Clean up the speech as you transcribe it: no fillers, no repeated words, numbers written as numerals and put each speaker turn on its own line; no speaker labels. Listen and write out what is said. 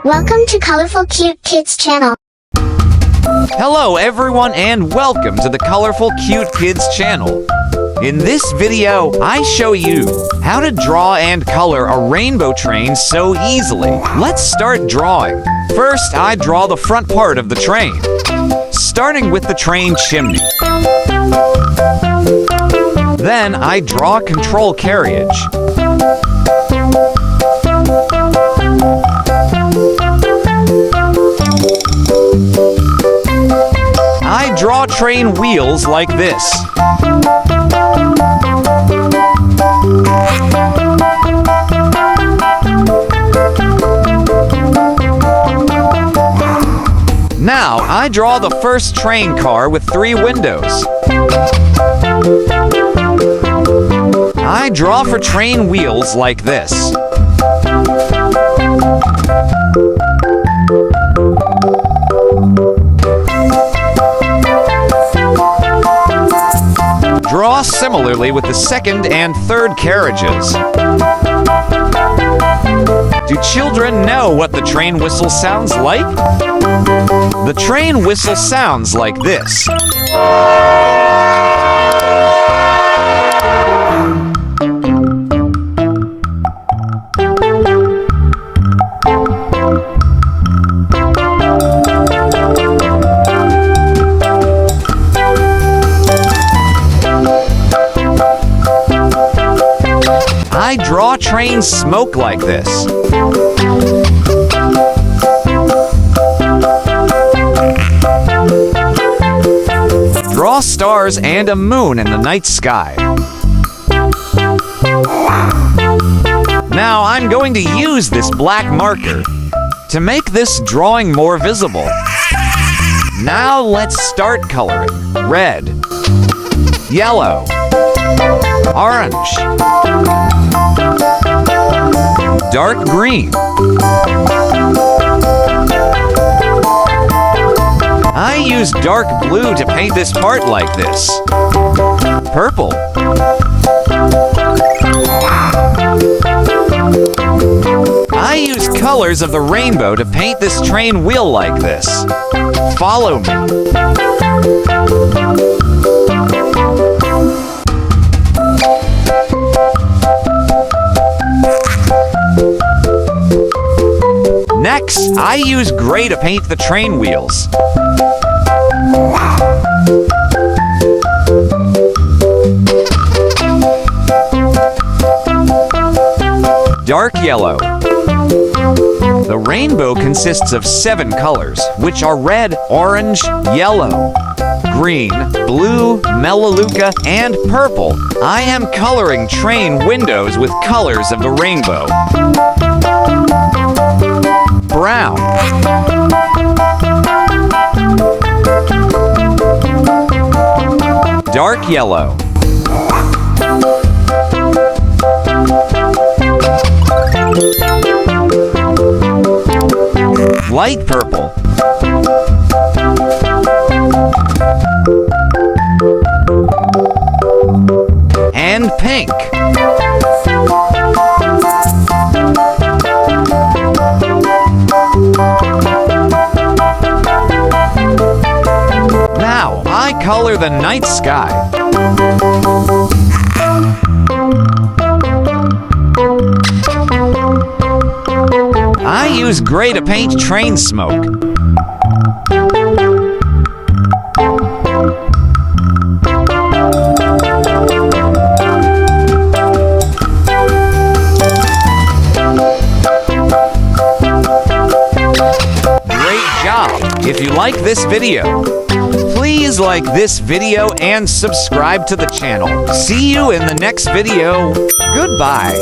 Welcome to Colorful Cute Kids Channel.
Hello everyone and welcome to the Colorful Cute Kids Channel. In this video, I show you how to draw and color a rainbow train so easily. Let's start drawing. First, I draw the front part of the train, starting with the train chimney. Then I draw control carriage. I draw train wheels like this. Now, I draw the first train car with 3 windows. I draw for train wheels like this. Draw similarly with the second and third carriages. Do children know what the train whistle sounds like? The train whistle sounds like this. I draw train smoke like this. Draw stars and a moon in the night sky. Now I'm going to use this black marker to make this drawing more visible. Now let's start coloring. Red, yellow, orange, dark green. I use dark blue to paint this part like this. Purple. I use colors of the rainbow to paint this train wheel like this. Follow me. Next, I use gray to paint the train wheels. Dark yellow. The rainbow consists of 7 colors, which are red, orange, yellow, green, blue, melaleuca, and purple. I am coloring train windows with colors of the rainbow. Brown. Dark yellow. Light purple. And pink. Now, I color the night sky. I use gray to paint train smoke. Great job! If you like this video, please like this video and subscribe to the channel. See you in the next video. Goodbye.